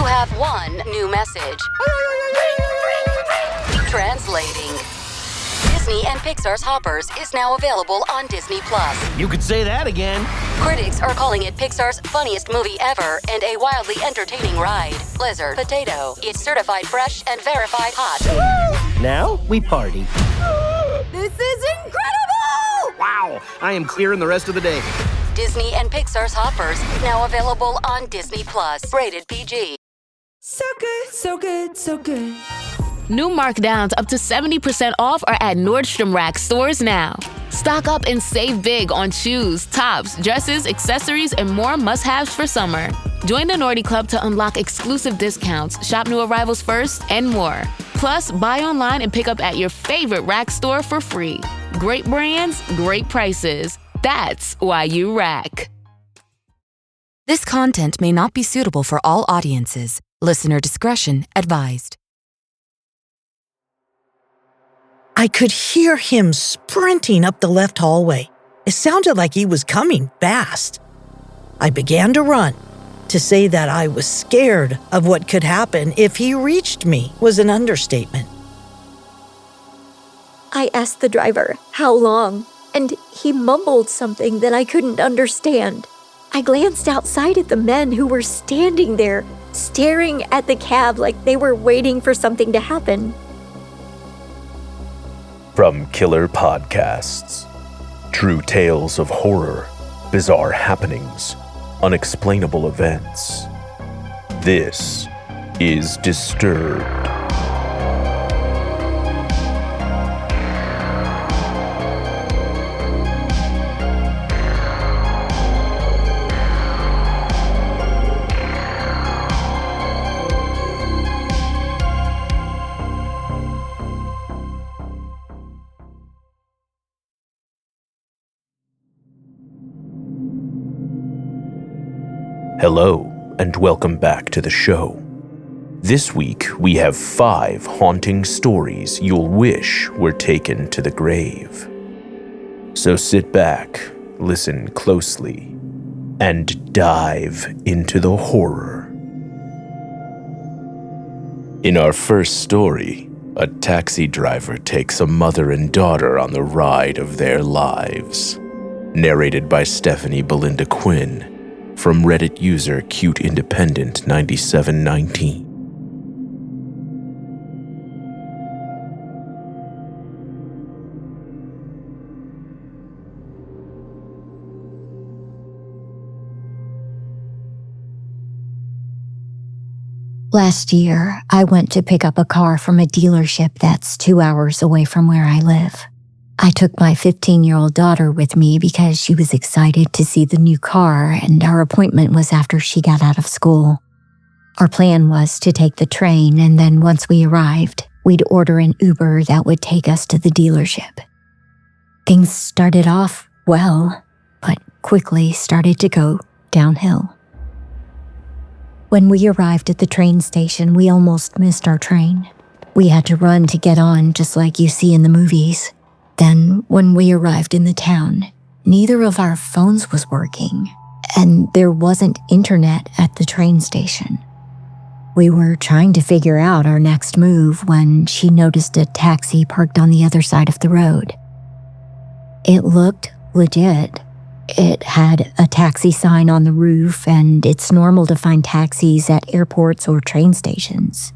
You have one new message. Translating. Disney and Pixar's Hoppers is now available on Disney+. You could say that again. Critics are calling it Pixar's funniest movie ever and a wildly entertaining ride. Blizzard Potato. It's certified fresh and verified hot. Now we party. This is incredible! Wow, I am clearing the rest of the day. Disney and Pixar's Hoppers, now available on Disney+. Rated PG. So good, so good, so good. New markdowns up to 70% off are at Nordstrom Rack stores now. Stock up and save big on shoes, tops, dresses, accessories, and more must-haves for summer. Join the Nordy Club to unlock exclusive discounts, shop new arrivals first, and more. Plus, buy online and pick up at your favorite Rack store for free. Great brands, great prices. That's why you Rack. This content may not be suitable for all audiences. Listener discretion advised. I could hear him sprinting up the left hallway. It sounded like he was coming fast. I began to run. To say that I was scared of what could happen if he reached me was an understatement. I asked the driver how long, and he mumbled something that I couldn't understand. I glanced outside at the men who were standing there, staring at the cab like they were waiting for something to happen. From Killer Podcasts. True tales of horror, bizarre happenings, unexplainable events. This is Disturbed. Hello, and welcome back to the show. This week, we have 5 haunting stories you'll wish were taken to the grave. So sit back, listen closely, and dive into the horror. In our first story, a taxi driver takes a mother and daughter on the ride of their lives. Narrated by Stephanie Belinda Quinn. From Reddit user Cute Independent 9719. Last year, I went to pick up a car from a dealership that's 2 hours away from where I live. I took my 15-year-old daughter with me because she was excited to see the new car, and our appointment was after she got out of school. Our plan was to take the train, and then once we arrived, we'd order an Uber that would take us to the dealership. Things started off well, but quickly started to go downhill. When we arrived at the train station, we almost missed our train. We had to run to get on, just like you see in the movies. Then, when we arrived in the town, neither of our phones was working, and there wasn't internet at the train station. We were trying to figure out our next move when she noticed a taxi parked on the other side of the road. It looked legit. It had a taxi sign on the roof, and it's normal to find taxis at airports or train stations.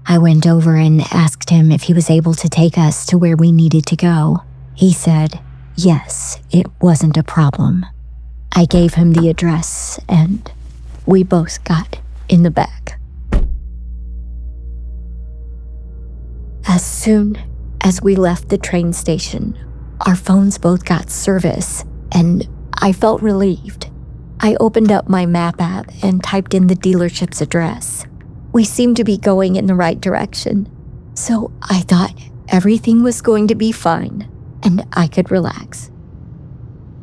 I went over and asked him if he was able to take us to where we needed to go. He said, yes, it wasn't a problem. I gave him the address, and we both got in the back. As soon as we left the train station, our phones both got service, and I felt relieved. I opened up my map app and typed in the dealership's address. We seemed to be going in the right direction, so I thought everything was going to be fine, and I could relax.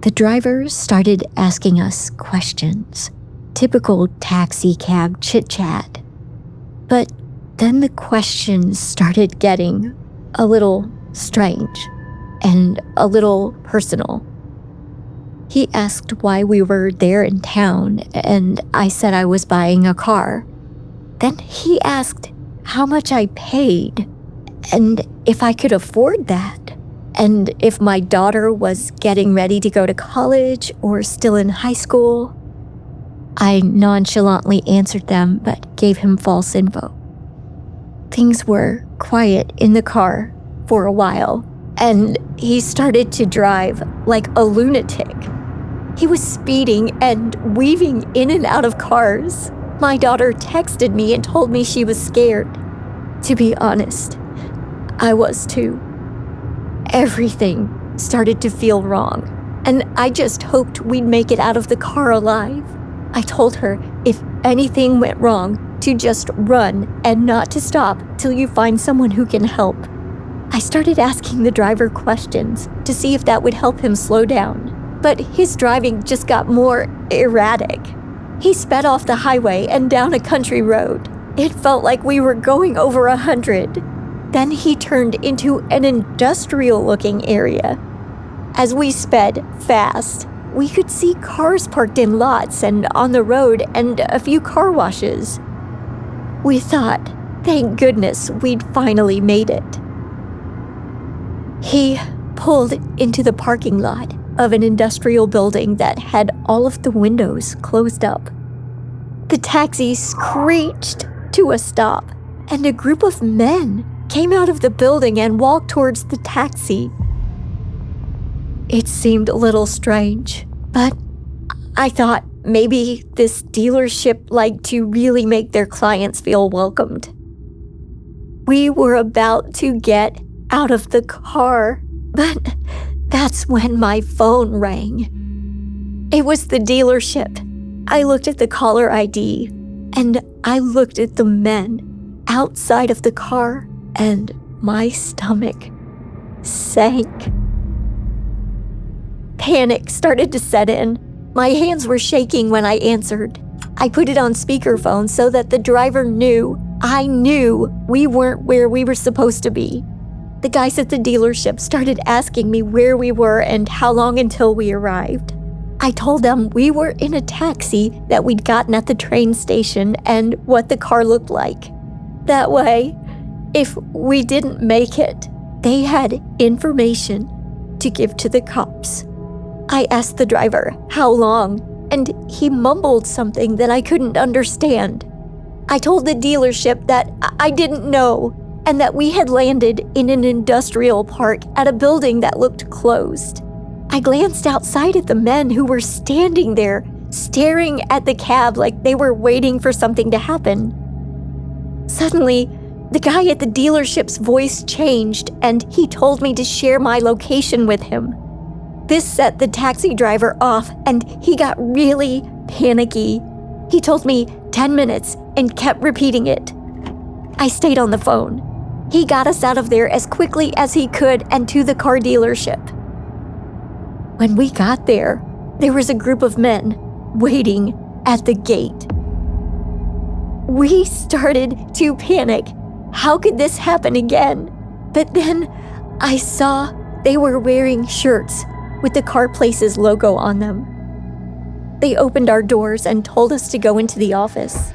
The driver started asking us questions, typical taxi cab chit-chat. But then the questions started getting a little strange and a little personal. He asked why we were there in town, and I said I was buying a car. Then he asked how much I paid and if I could afford that, and if my daughter was getting ready to go to college or still in high school. I nonchalantly answered them but gave him false info. Things were quiet in the car for a while, and he started to drive like a lunatic. He was speeding and weaving in and out of cars. My daughter texted me and told me she was scared. To be honest, I was too. Everything started to feel wrong, and I just hoped we'd make it out of the car alive. I told her if anything went wrong, to just run and not to stop till you find someone who can help. I started asking the driver questions to see if that would help him slow down, but his driving just got more erratic. He sped off the highway and down a country road. It felt like we were going over 100. Then he turned into an industrial-looking area. As we sped fast, we could see cars parked in lots and on the road and a few car washes. We thought, thank goodness we'd finally made it. He pulled into the parking lot of an industrial building that had all of the windows closed up. The taxi screeched to a stop, and a group of men came out of the building and walked towards the taxi. It seemed a little strange, but I thought maybe this dealership liked to really make their clients feel welcomed. We were about to get out of the car, but that's when my phone rang. It was the dealership. I looked at the caller ID, and I looked at the men outside of the car, and my stomach sank. Panic started to set in. My hands were shaking when I answered. I put it on speakerphone so that the driver knew I knew we weren't where we were supposed to be. The guys at the dealership started asking me where we were and how long until we arrived. I told them we were in a taxi that we'd gotten at the train station and what the car looked like. That way, if we didn't make it, they had information to give to the cops. I asked the driver how long, and he mumbled something that I couldn't understand. I told the dealership that I didn't know, and that we had landed in an industrial park at a building that looked closed. I glanced outside at the men who were standing there, staring at the cab like they were waiting for something to happen. Suddenly, the guy at the dealership's voice changed, and he told me to share my location with him. This set the taxi driver off, and he got really panicky. He told me 10 minutes and kept repeating it. I stayed on the phone. He got us out of there as quickly as he could and to the car dealership. When we got there was a group of men waiting at the gate. We started to panic. How could this happen again? But then I saw they were wearing shirts with the Car Places logo on them. They opened our doors and told us to go into the office.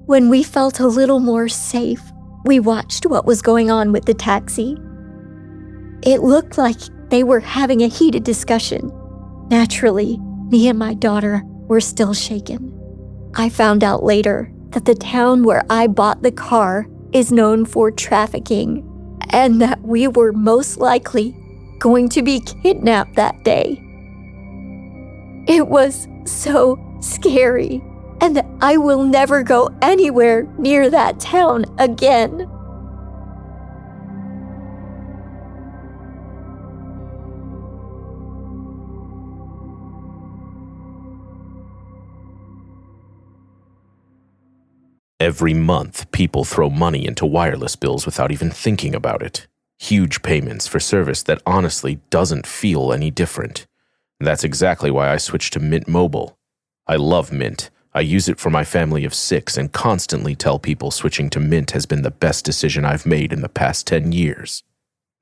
When we felt a little more safe, we watched what was going on with the taxi. It looked like they were having a heated discussion. Naturally, me and my daughter were still shaken. I found out later that the town where I bought the car is known for trafficking, and that we were most likely going to be kidnapped that day. It was so scary, and I will never go anywhere near that town again. Every month, people throw money into wireless bills without even thinking about it. Huge payments for service that honestly doesn't feel any different. That's exactly why I switched to Mint Mobile. I love Mint. I use it for my family of 6 and constantly tell people switching to Mint has been the best decision I've made in the past 10 years.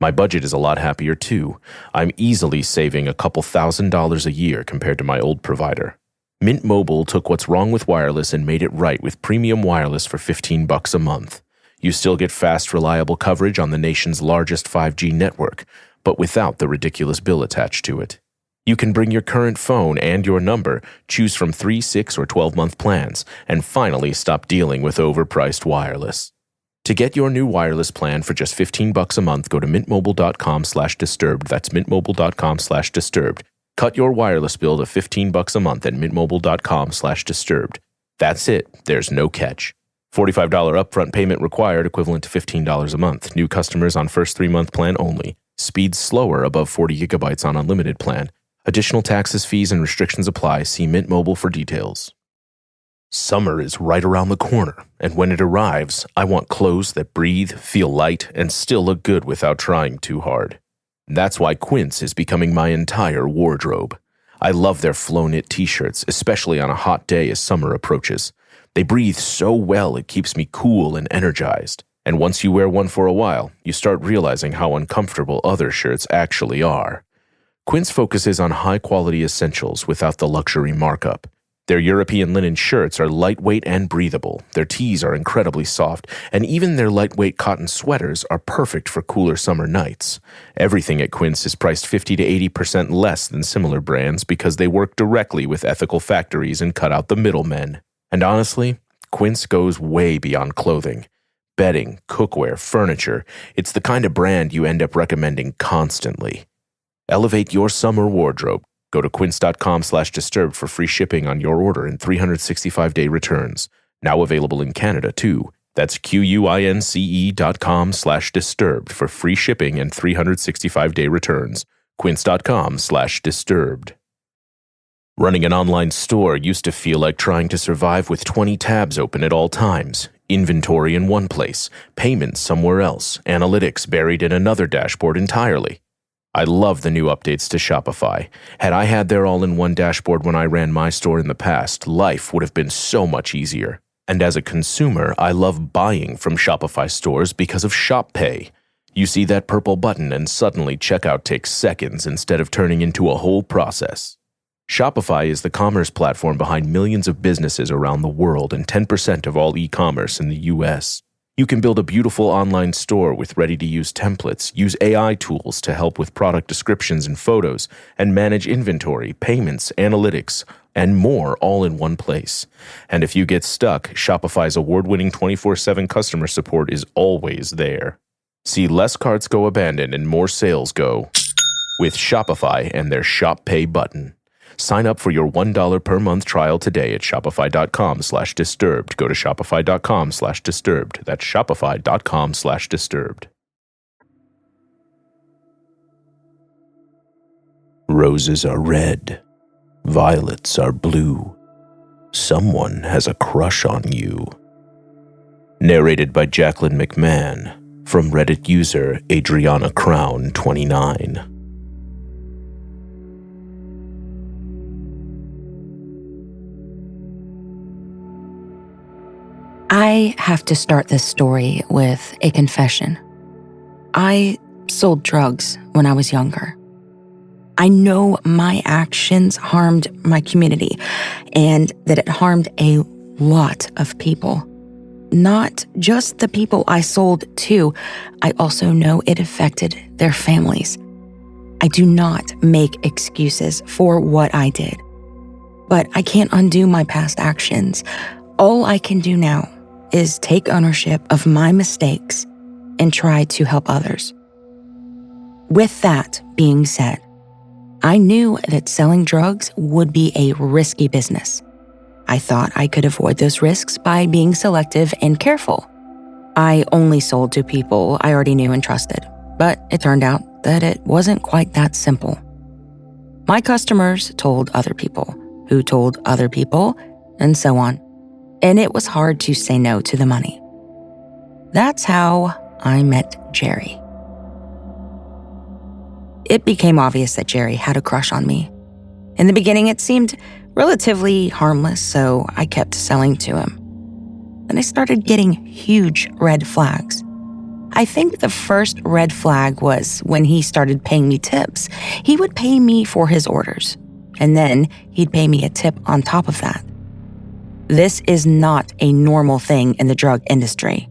My budget is a lot happier too. I'm easily saving a couple $1,000s a year compared to my old provider. Mint Mobile took what's wrong with wireless and made it right with premium wireless for $15 a month. You still get fast, reliable coverage on the nation's largest 5G network, but without the ridiculous bill attached to it. You can bring your current phone and your number, choose from 3, 6, or 12-month plans, and finally stop dealing with overpriced wireless. To get your new wireless plan for just $15 a month, go to mintmobile.com/disturbed. That's mintmobile.com/disturbed. Cut your wireless bill to $15 a month at mintmobile.com/disturbed. That's it. There's no catch. $45 upfront payment required, equivalent to $15 a month. New customers on first 3-month plan only. Speeds slower above 40 gigabytes on unlimited plan. Additional taxes, fees, and restrictions apply. See Mint Mobile for details. Summer is right around the corner, and when it arrives, I want clothes that breathe, feel light, and still look good without trying too hard. That's why Quince is becoming my entire wardrobe. I love their flow-knit t-shirts, especially on a hot day as summer approaches. They breathe so well it keeps me cool and energized. And once you wear one for a while, you start realizing how uncomfortable other shirts actually are. Quince focuses on high-quality essentials without the luxury markup. Their European linen shirts are lightweight and breathable, their tees are incredibly soft, and even their lightweight cotton sweaters are perfect for cooler summer nights. Everything at Quince is priced 50 to 80% less than similar brands because they work directly with ethical factories and cut out the middlemen. And honestly, Quince goes way beyond clothing. Bedding, cookware, furniture, it's the kind of brand you end up recommending constantly. Elevate your summer wardrobe. Go to quince.com/disturbed for free shipping on your order and 365-day returns. Now available in Canada, too. That's QUINCE.com/disturbed for free shipping and 365-day returns. Quince.com/disturbed. Running an online store used to feel like trying to survive with 20 tabs open at all times. Inventory in one place, payments somewhere else, analytics buried in another dashboard entirely. I love the new updates to Shopify. Had I had their all-in-one dashboard when I ran my store in the past, life would have been so much easier. And as a consumer, I love buying from Shopify stores because of Shop Pay. You see that purple button and suddenly checkout takes seconds instead of turning into a whole process. Shopify is the commerce platform behind millions of businesses around the world and 10% of all e-commerce in the US. You can build a beautiful online store with ready-to-use templates, use AI tools to help with product descriptions and photos, and manage inventory, payments, analytics, and more all in one place. And if you get stuck, Shopify's award-winning 24/7 customer support is always there. See less carts go abandoned and more sales go with Shopify and their Shop Pay button. Sign up for your $1 per month trial today at shopify.com/disturbed. Go to shopify.com/disturbed. That's shopify.com/disturbed. Roses are red. Violets are blue. Someone has a crush on you. Narrated by Jaclyn McMahon from Reddit user Adriana Crown 29. I have to start this story with a confession. I sold drugs when I was younger. I know my actions harmed my community and that it harmed a lot of people. Not just the people I sold to, I also know it affected their families. I do not make excuses for what I did, but I can't undo my past actions. All I can do now is take ownership of my mistakes and try to help others. With that being said, I knew that selling drugs would be a risky business. I thought I could avoid those risks by being selective and careful. I only sold to people I already knew and trusted, but it turned out that it wasn't quite that simple. My customers told other people, who told other people, and so on. And it was hard to say no to the money. That's how I met Jerry. It became obvious that Jerry had a crush on me. In the beginning, it seemed relatively harmless, so I kept selling to him. Then I started getting huge red flags. I think the first red flag was when he started paying me tips. He would pay me for his orders, and then he'd pay me a tip on top of that. This is not a normal thing in the drug industry.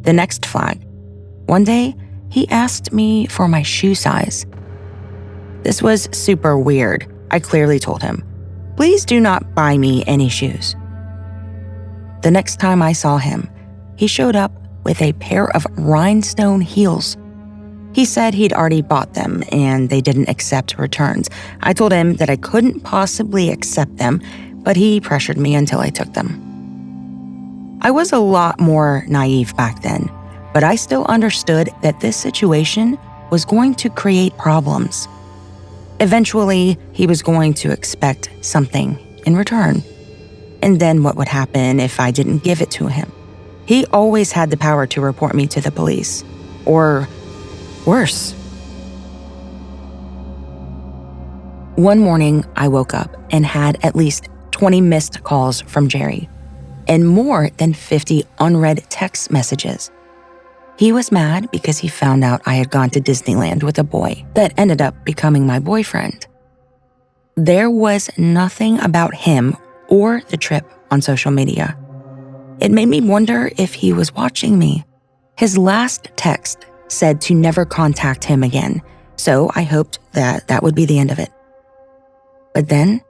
The next flag. One day, he asked me for my shoe size. This was super weird. I clearly told him, "Please do not buy me any shoes." The next time I saw him, he showed up with a pair of rhinestone heels. He said he'd already bought them and they didn't accept returns. I told him that I couldn't possibly accept them, but he pressured me until I took them. I was a lot more naive back then, but I still understood that this situation was going to create problems. Eventually, he was going to expect something in return. And then what would happen if I didn't give it to him? He always had the power to report me to the police. Or worse. One morning, I woke up and had at least 20 missed calls from Jerry and more than 50 unread text messages. He was mad because he found out I had gone to Disneyland with a boy that ended up becoming my boyfriend. There was nothing about him or the trip on social media. It made me wonder if he was watching me. His last text said to never contact him again, so I hoped that that would be the end of it. But then,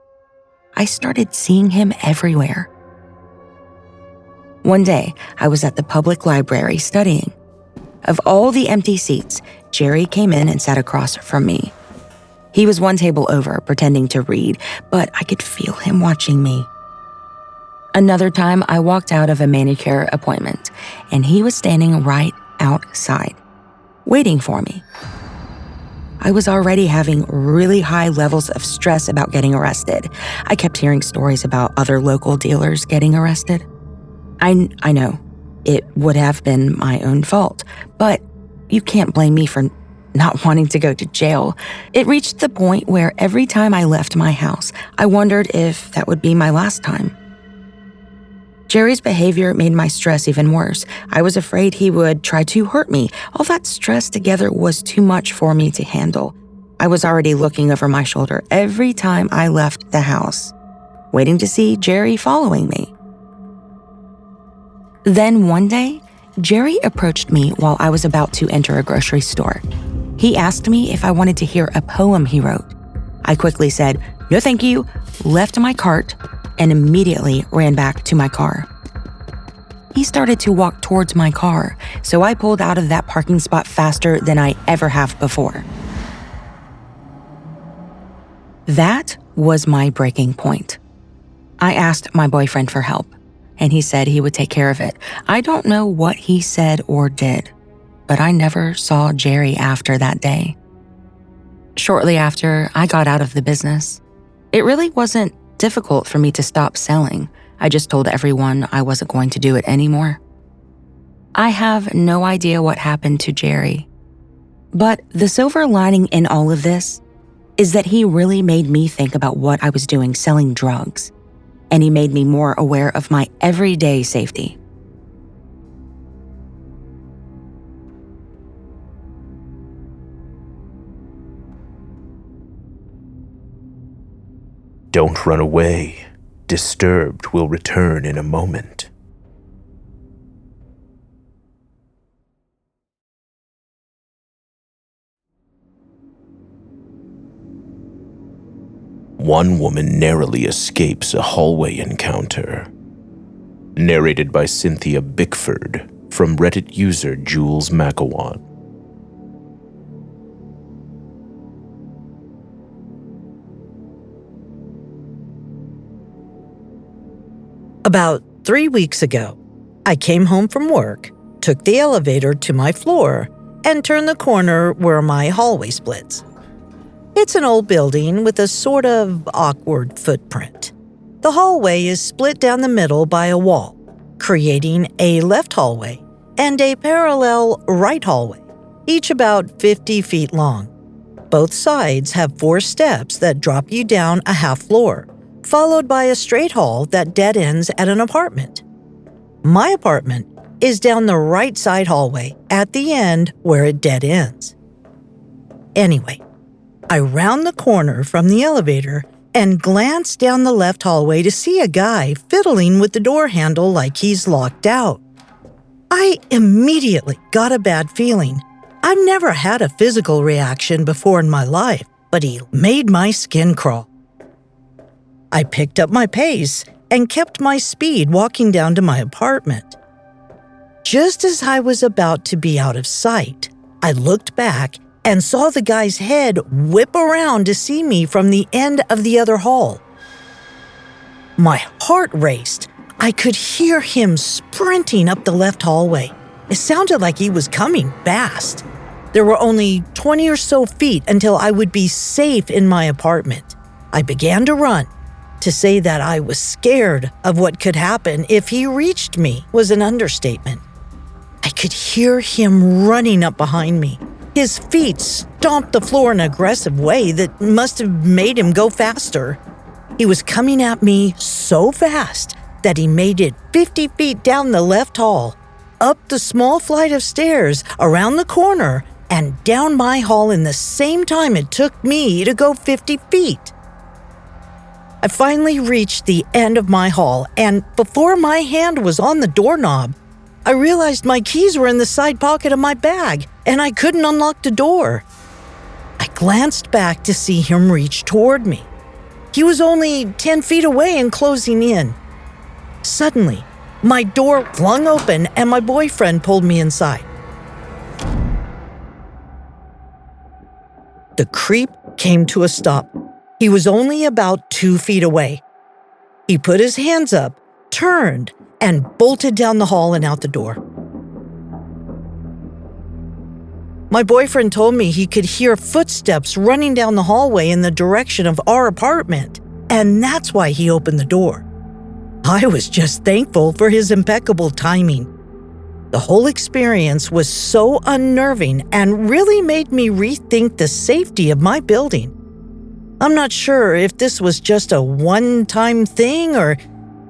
I started seeing him everywhere. One day, I was at the public library studying. Of all the empty seats, Jerry came in and sat across from me. He was one table over, pretending to read, but I could feel him watching me. Another time, I walked out of a manicure appointment, and he was standing right outside, waiting for me. I was already having really high levels of stress about getting arrested. I kept hearing stories about other local dealers getting arrested. I know, it would have been my own fault, but you can't blame me for not wanting to go to jail. It reached the point where every time I left my house, I wondered if that would be my last time. Jerry's behavior made my stress even worse. I was afraid he would try to hurt me. All that stress together was too much for me to handle. I was already looking over my shoulder every time I left the house, waiting to see Jerry following me. Then one day, Jerry approached me while I was about to enter a grocery store. He asked me if I wanted to hear a poem he wrote. I quickly said, "No thank you," left my cart, and immediately ran back to my car. He started to walk towards my car, so I pulled out of that parking spot faster than I ever have before. That was my breaking point. I asked my boyfriend for help, and he said he would take care of it. I don't know what he said or did, but I never saw Jerry after that day. Shortly after, I got out of the business. It really wasn't difficult for me to stop selling. I just told everyone I wasn't going to do it anymore. I have no idea what happened to Jerry. But the silver lining in all of this is that he really made me think about what I was doing selling drugs, and he made me more aware of my everyday safety. Don't run away. Disturbed will return in a moment. One woman narrowly escapes a hallway encounter. Narrated by Cynthia Bickford from Reddit user Jules Macawan. About 3 weeks ago, I came home from work, took the elevator to my floor, and turned the corner where my hallway splits. It's an old building with a sort of awkward footprint. The hallway is split down the middle by a wall, creating a left hallway and a parallel right hallway, each about 50 feet long. Both sides have 4 steps that drop you down a half floor, followed by a straight hall that dead ends at an apartment. My apartment is down the right side hallway at the end where it dead ends. Anyway, I round the corner from the elevator and glance down the left hallway to see a guy fiddling with the door handle like he's locked out. I immediately got a bad feeling. I've never had a physical reaction before in my life, but he made my skin crawl. I picked up my pace and kept my speed walking down to my apartment. Just as I was about to be out of sight, I looked back and saw the guy's head whip around to see me from the end of the other hall. My heart raced. I could hear him sprinting up the left hallway. It sounded like he was coming fast. There were only 20 or so feet until I would be safe in my apartment. I began to run. To say that I was scared of what could happen if he reached me was an understatement. I could hear him running up behind me. His feet stomped the floor in an aggressive way that must have made him go faster. He was coming at me so fast that he made it 50 feet down the left hall, up the small flight of stairs, around the corner, and down my hall in the same time it took me to go 50 feet. I finally reached the end of my hall, and before my hand was on the doorknob, I realized my keys were in the side pocket of my bag, and I couldn't unlock the door. I glanced back to see him reach toward me. He was only 10 feet away and closing in. Suddenly, my door flung open and my boyfriend pulled me inside. The creep came to a stop. He was only about 2 feet away. He put his hands up, turned, and bolted down the hall and out the door. My boyfriend told me he could hear footsteps running down the hallway in the direction of our apartment, and that's why he opened the door. I was just thankful for his impeccable timing. The whole experience was so unnerving and really made me rethink the safety of my building. I'm not sure if this was just a one-time thing or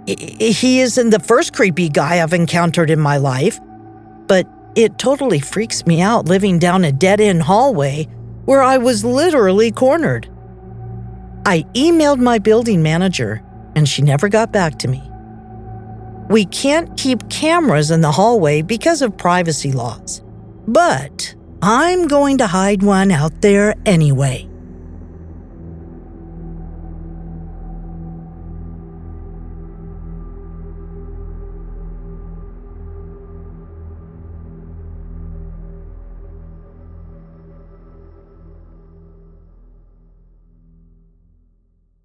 he isn't the first creepy guy I've encountered in my life, but it totally freaks me out living down a dead-end hallway where I was literally cornered. I emailed my building manager, and she never got back to me. We can't keep cameras in the hallway because of privacy laws, but I'm going to hide one out there anyway.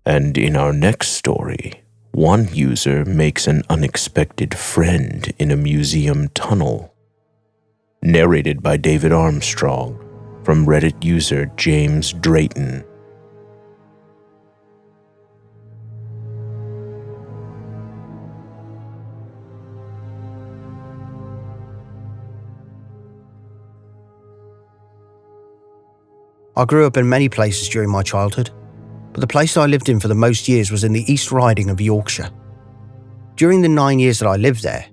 And in our next story, one user makes an unexpected friend in a museum tunnel. Narrated by David Armstrong from Reddit user James Drayton. I grew up in many places during my childhood, but the place I lived in for the most years was in the East Riding of Yorkshire. During the 9 years that I lived there,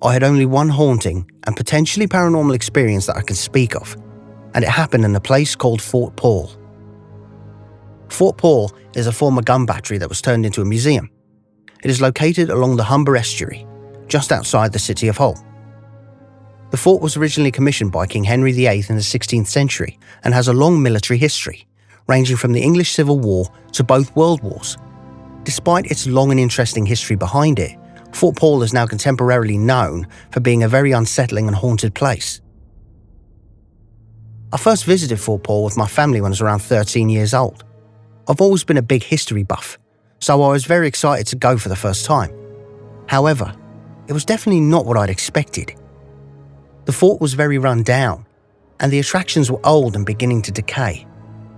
I had only one haunting and potentially paranormal experience that I can speak of, and it happened in a place called Fort Paul. Fort Paul is a former gun battery that was turned into a museum. It is located along the Humber estuary, just outside the city of Hull. The fort was originally commissioned by King Henry VIII in the 16th century and has a long military history, ranging from the English Civil War to both World Wars. Despite its long and interesting history behind it, Fort Paul is now contemporarily known for being a very unsettling and haunted place. I first visited Fort Paul with my family when I was around 13 years old. I've always been a big history buff, so I was very excited to go for the first time. However, it was definitely not what I'd expected. The fort was very run down, and the attractions were old and beginning to decay.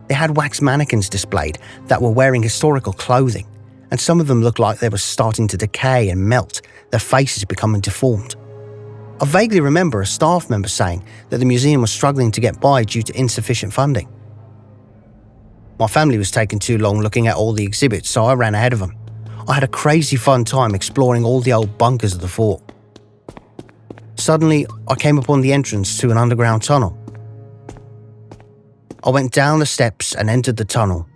They had wax mannequins displayed that were wearing historical clothing, and some of them looked like they were starting to decay and melt, their faces becoming deformed. I vaguely remember a staff member saying that the museum was struggling to get by due to insufficient funding. My family was taking too long looking at all the exhibits, so I ran ahead of them. I had a crazy fun time exploring all the old bunkers of the fort. Suddenly, I came upon the entrance to an underground tunnel. I went down the steps and entered the tunnel.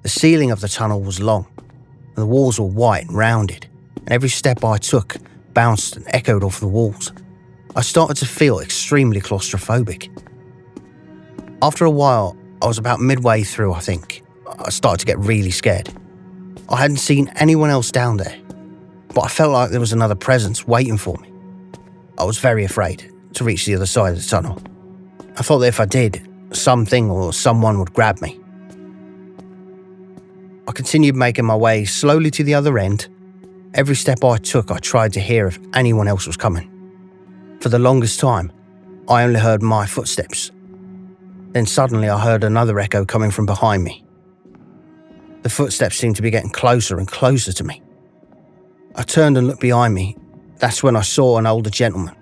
The ceiling of the tunnel was long, and the walls were white and rounded, and every step I took bounced and echoed off the walls. I started to feel extremely claustrophobic. After a while, I was about midway through, I think. I started to get really scared. I hadn't seen anyone else down there, but I felt like there was another presence waiting for me. I was very afraid to reach the other side of the tunnel. I thought that if I did, something or someone would grab me. I continued making my way slowly to the other end. Every step I took, I tried to hear if anyone else was coming. For the longest time, I only heard my footsteps. Then suddenly I heard another echo coming from behind me. The footsteps seemed to be getting closer and closer to me. I turned and looked behind me. That's when I saw an older gentleman.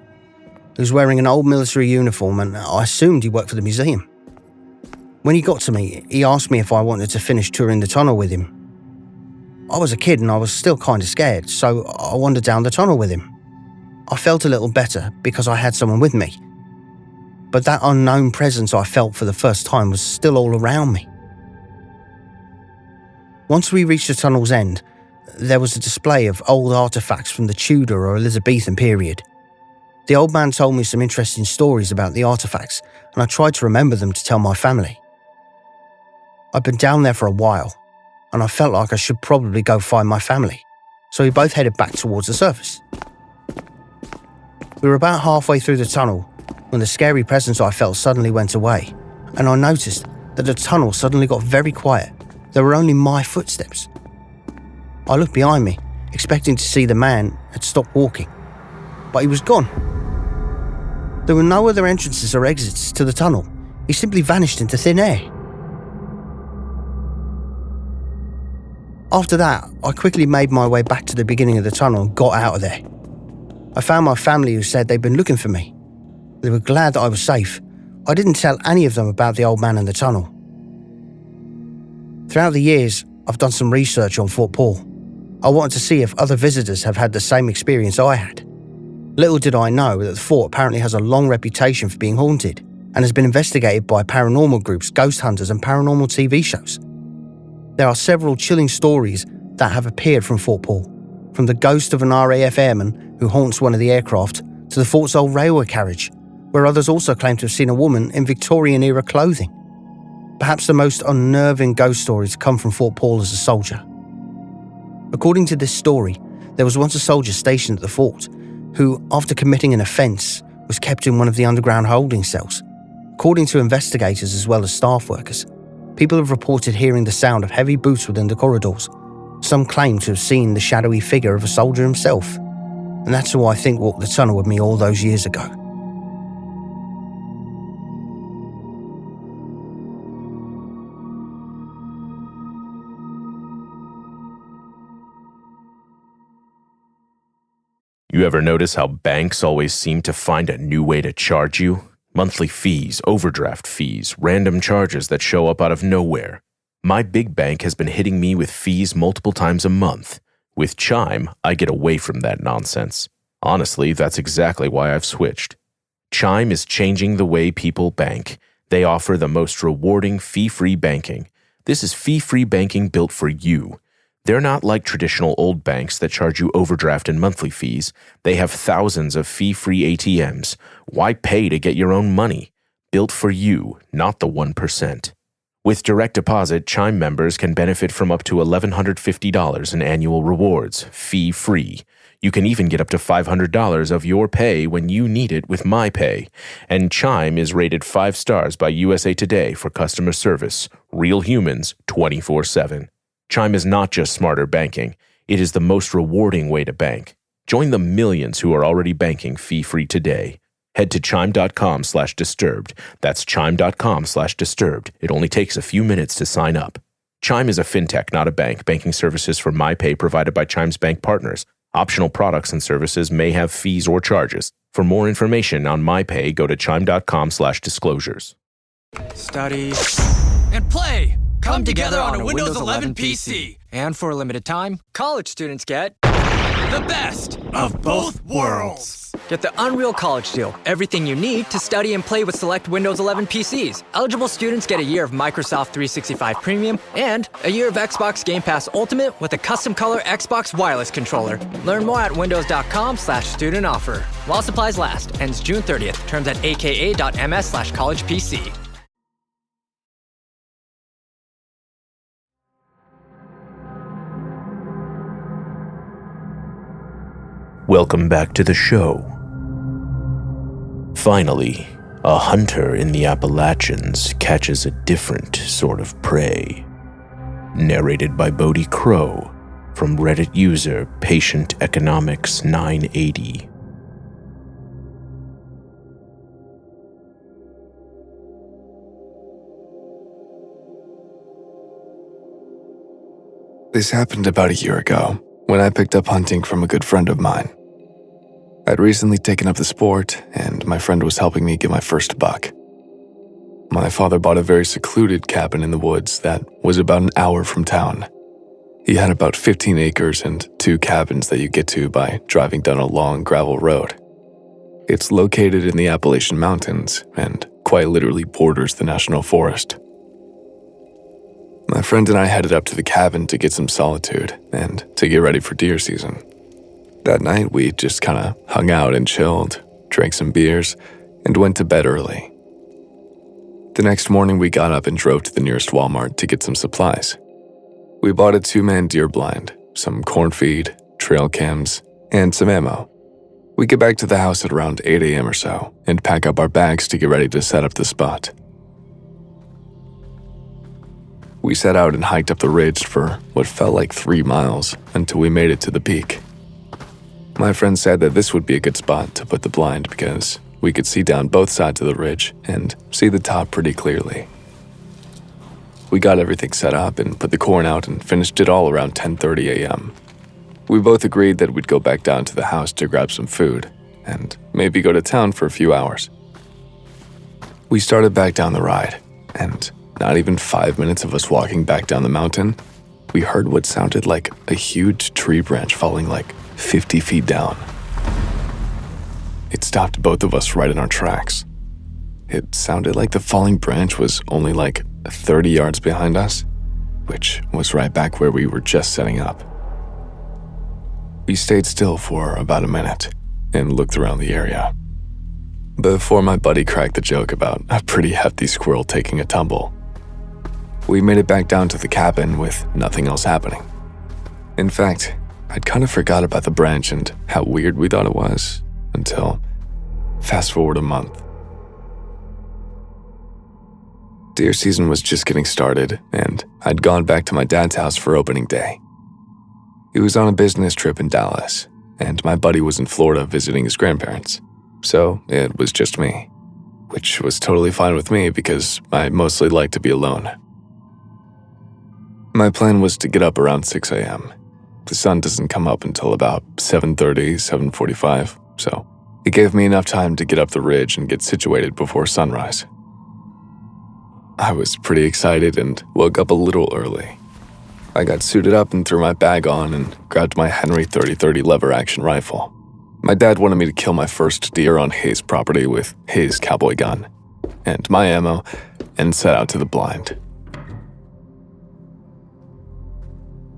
He was wearing an old military uniform, and I assumed he worked for the museum. When he got to me, he asked me if I wanted to finish touring the tunnel with him. I was a kid and I was still kind of scared, so I wandered down the tunnel with him. I felt a little better because I had someone with me. But that unknown presence I felt for the first time was still all around me. Once we reached the tunnel's end, there was a display of old artifacts from the Tudor or Elizabethan period. The old man told me some interesting stories about the artifacts, and I tried to remember them to tell my family. I'd been down there for a while, and I felt like I should probably go find my family, so we both headed back towards the surface. We were about halfway through the tunnel when the scary presence I felt suddenly went away, and I noticed that the tunnel suddenly got very quiet. There were only my footsteps. I looked behind me, expecting to see the man had stopped walking, but he was gone. There were no other entrances or exits to the tunnel. He simply vanished into thin air. After that, I quickly made my way back to the beginning of the tunnel and got out of there. I found my family, who said they'd been looking for me. They were glad that I was safe. I didn't tell any of them about the old man in the tunnel. Throughout the years, I've done some research on Fort Paul. I wanted to see if other visitors have had the same experience I had. Little did I know that the fort apparently has a long reputation for being haunted and has been investigated by paranormal groups, ghost hunters, and paranormal TV shows. There are several chilling stories that have appeared from Fort Paul, from the ghost of an RAF airman who haunts one of the aircraft to the fort's old railway carriage, where others also claim to have seen a woman in Victorian-era clothing. Perhaps the most unnerving ghost stories come from Fort Paul as a soldier. According to this story, there was once a soldier stationed at the fort who, after committing an offence, was kept in one of the underground holding cells. According to investigators as well as staff workers, people have reported hearing the sound of heavy boots within the corridors. Some claim to have seen the shadowy figure of a soldier himself, and that's who I think walked the tunnel with me all those years ago. You ever notice how banks always seem to find a new way to charge you? Monthly fees, overdraft fees, random charges that show up out of nowhere. My big bank has been hitting me with fees multiple times a month. With Chime, I get away from that nonsense. Honestly, that's exactly why I've switched. Chime is changing the way people bank. They offer the most rewarding fee-free banking. This is fee-free banking built for you. They're not like traditional old banks that charge you overdraft and monthly fees. They have thousands of fee-free ATMs. Why pay to get your own money? Built for you, not the 1%. With direct deposit, Chime members can benefit from up to $1,150 in annual rewards, fee-free. You can even get up to $500 of your pay when you need it with MyPay. And Chime is rated 5 stars by USA Today for customer service. Real humans, 24/7. Chime is not just smarter banking. It is the most rewarding way to bank. Join the millions who are already banking fee-free today. Head to chime.com/disturbed. That's chime.com/disturbed. It only takes a few minutes to sign up. Chime is a fintech, not a bank. Banking services for MyPay provided by Chime's bank partners. Optional products and services may have fees or charges. For more information on MyPay, go to chime.com/disclosures. Study and play come together on a Windows 11 PC. And for a limited time, college students get the best of both worlds. Get the Unreal College Deal. Everything you need to study and play with select Windows 11 PCs. Eligible students get a year of Microsoft 365 Premium and a year of Xbox Game Pass Ultimate with a custom color Xbox wireless controller. Learn more at windows.com/student offer. While supplies last. Ends June 30th. Terms at aka.ms/collegepc. Welcome back to the show. Finally, a hunter in the Appalachians catches a different sort of prey. Narrated by Bodhi Crowe from Reddit user Patient Economics 980. This happened about a year ago, when I picked up hunting from a good friend of mine. I'd recently taken up the sport, and my friend was helping me get my first buck. My father bought a very secluded cabin in the woods that was about an hour from town. He had about 15 acres and 2 cabins that you get to by driving down a long gravel road. It's located in the Appalachian Mountains and quite literally borders the national forest. My friend and I headed up to the cabin to get some solitude and to get ready for deer season. That night, we just kinda hung out and chilled, drank some beers, and went to bed early. The next morning, we got up and drove to the nearest Walmart to get some supplies. We bought a 2-man deer blind, some corn feed, trail cams, and some ammo. We get back to the house at around 8 a.m. or so and pack up our bags to get ready to set up the spot. We set out and hiked up the ridge for what felt like 3 miles until we made it to the peak. My friend said that this would be a good spot to put the blind because we could see down both sides of the ridge and see the top pretty clearly. We got everything set up and put the corn out and finished it all around 10:30 a.m. We both agreed that we'd go back down to the house to grab some food and maybe go to town for a few hours. We started back down the ride, and not even 5 minutes of us walking back down the mountain, we heard what sounded like a huge tree branch falling like 50 feet down. It stopped both of us right in our tracks. It sounded like the falling branch was only like 30 yards behind us, which was right back where we were just setting up. We stayed still for about a minute and looked around the area before my buddy cracked the joke about a pretty hefty squirrel taking a tumble. We made it back down to the cabin with nothing else happening. In fact, I'd kind of forgot about the branch and how weird we thought it was until fast forward a month. Deer season was just getting started, and I'd gone back to my dad's house for opening day. He was on a business trip in Dallas, and my buddy was in Florida visiting his grandparents, so it was just me, which was totally fine with me because I mostly like to be alone. My plan was to get up around 6 a.m. The sun doesn't come up until about 7:30, 7:45, so it gave me enough time to get up the ridge and get situated before sunrise. I was pretty excited and woke up a little early. I got suited up and threw my bag on and grabbed my Henry 30-30 lever-action rifle. My dad wanted me to kill my first deer on his property with his cowboy gun, and my ammo, and set out to the blind.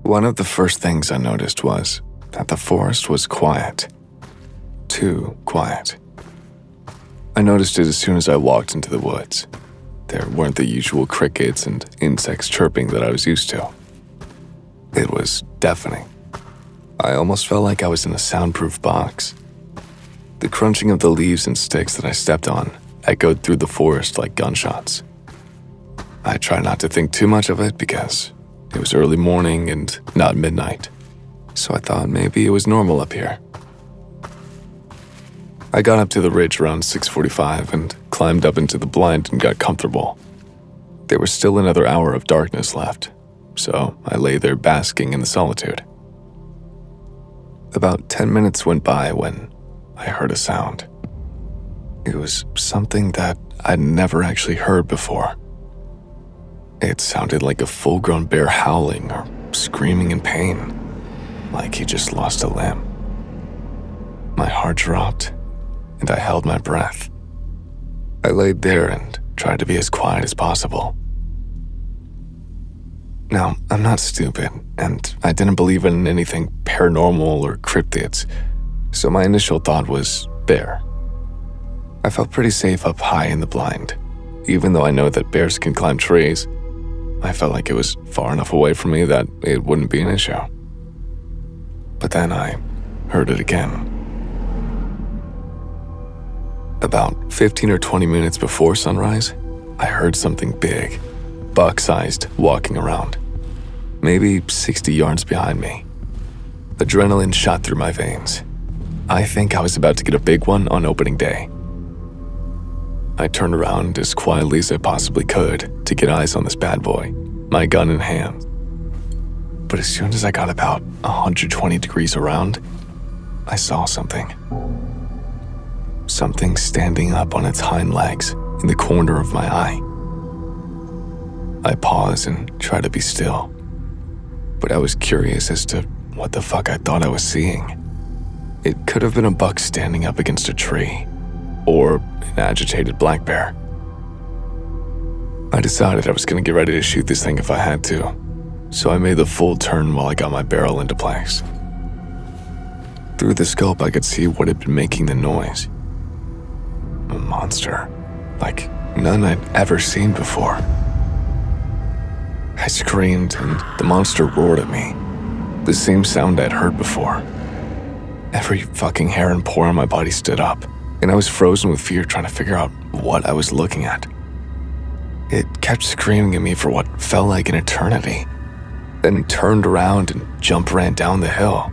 One of the first things I noticed was that the forest was quiet. Too quiet. I noticed it as soon as I walked into the woods. There weren't the usual crickets and insects chirping that I was used to. It was deafening. I almost felt like I was in a soundproof box. The crunching of the leaves and sticks that I stepped on echoed through the forest like gunshots. I tried not to think too much of it because it was early morning and not midnight, so I thought maybe it was normal up here. I got up to the ridge around 6:45 and climbed up into the blind and got comfortable. There was still another hour of darkness left, so I lay there basking in the solitude. About 10 minutes went by when I heard a sound. It was something that I'd never actually heard before. It sounded like a full-grown bear howling or screaming in pain, like he just lost a limb. My heart dropped, and I held my breath. I laid there and tried to be as quiet as possible. Now, I'm not stupid, and I didn't believe in anything paranormal or cryptids, so my initial thought was bear. I felt pretty safe up high in the blind. Even though I know that bears can climb trees, I felt like it was far enough away from me that it wouldn't be an issue. But then I heard it again. About 15 or 20 minutes before sunrise, I heard something big, buck-sized, walking around, maybe 60 yards behind me. Adrenaline shot through my veins. I think I was about to get a big one on opening day. I turned around as quietly as I possibly could to get eyes on this bad boy, my gun in hand. But as soon as I got about 120 degrees around, I saw something. Something standing up on its hind legs in the corner of my eye. I paused and tried to be still, but I was curious as to what the fuck I thought I was seeing. It could have been a buck standing up against a tree, or an agitated black bear. I decided I was going to get ready to shoot this thing if I had to, so I made the full turn while I got my barrel into place. Through the scope, I could see what had been making the noise. A monster, like none I'd ever seen before. I screamed, and the monster roared at me, the same sound I'd heard before. Every fucking hair and pore on my body stood up, and I was frozen with fear trying to figure out what I was looking at. It kept screaming at me for what felt like an eternity, then turned around and ran down the hill.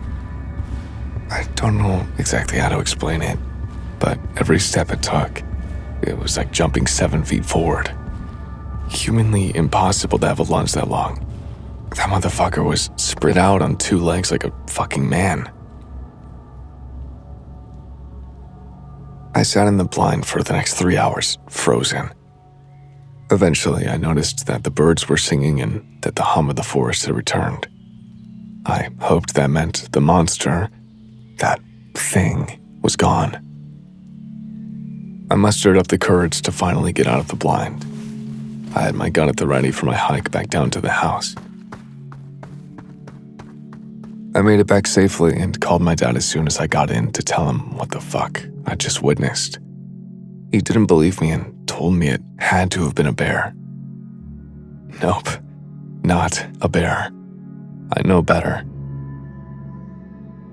I don't know exactly how to explain it, but every step it took, it was like jumping 7 feet forward. Humanly impossible to have a lunge that long. That motherfucker was spread out on 2 legs like a fucking man. I sat in the blind for the next 3 hours, frozen. Eventually, I noticed that the birds were singing and that the hum of the forest had returned. I hoped that meant the monster, that thing, was gone. I mustered up the courage to finally get out of the blind. I had my gun at the ready for my hike back down to the house. I made it back safely and called my dad as soon as I got in to tell him what the fuck I just witnessed. He didn't believe me and told me it had to have been a bear. Nope, not a bear. I know better.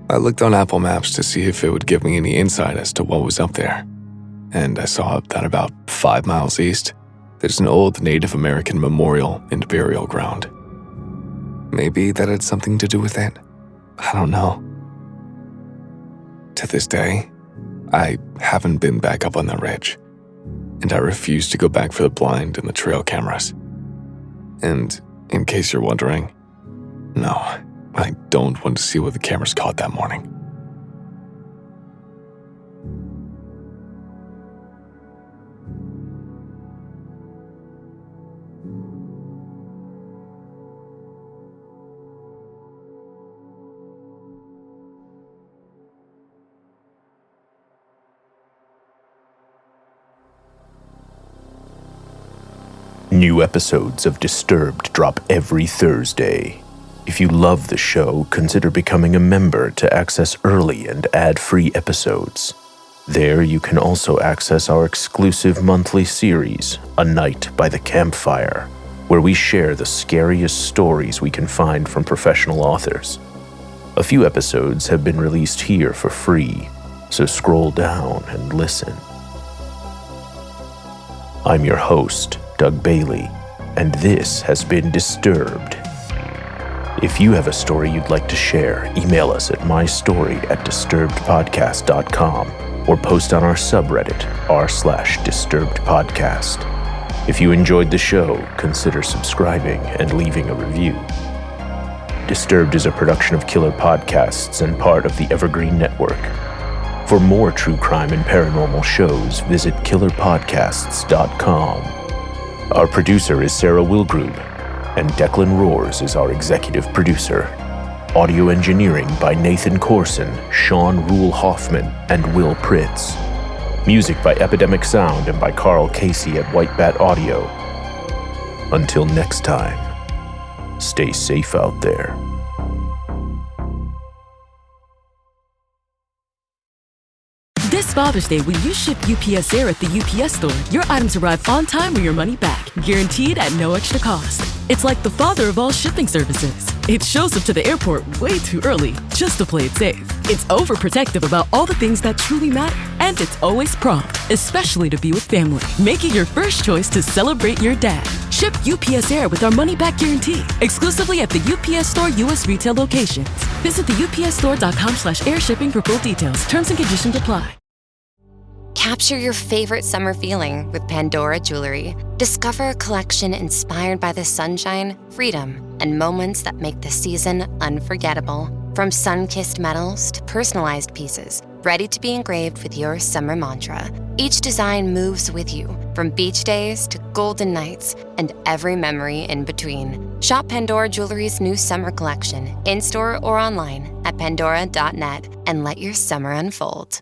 I looked on Apple Maps to see if it would give me any insight as to what was up there, and I saw that about 5 miles east, there's an old Native American memorial and burial ground. Maybe that had something to do with it. I don't know. To this day, I haven't been back up on that ridge, and I refuse to go back for the blind and the trail cameras. And in case you're wondering, no, I don't want to see what the cameras caught that morning. New episodes of Disturbed drop every Thursday. If you love the show, consider becoming a member to access early and ad-free episodes. There you can also access our exclusive monthly series, A Night by the Campfire, where we share the scariest stories we can find from professional authors. A few episodes have been released here for free, so scroll down and listen. I'm your host, Doug Bailey, and this has been Disturbed. If you have a story you'd like to share, email us at mystory@disturbedpodcast.com or post on our subreddit, r/disturbedpodcast. If you enjoyed the show, consider subscribing and leaving a review. Disturbed is a production of Killer Podcasts and part of the Evergreen Network. For more true crime and paranormal shows, visit killerpodcasts.com. Our producer is Sarah Wilgrube, and Declan Roars is our executive producer. Audio engineering by Nathan Corson, Sean Rule Hoffman, and Will Pritz. Music by Epidemic Sound and by Carl Casey at White Bat Audio. Until next time, stay safe out there. This Father's Day, when you ship UPS Air at the UPS store, your items arrive on time or your money back, guaranteed at no extra cost. It's like the father of all shipping services. It shows up to the airport way too early, just to play it safe. It's overprotective about all the things that truly matter, and it's always prompt, especially to be with family. Make it your first choice to celebrate your dad. Ship UPS Air with our money-back guarantee, exclusively at the UPS Store U.S. retail locations. Visit the upsstore.com/airshipping for full details. Terms and conditions apply. Capture your favorite summer feeling with Pandora Jewelry. Discover a collection inspired by the sunshine, freedom, and moments that make the season unforgettable. From sun-kissed metals to personalized pieces, ready to be engraved with your summer mantra. Each design moves with you, from beach days to golden nights, and every memory in between. Shop Pandora Jewelry's new summer collection, in-store or online at pandora.net, and let your summer unfold.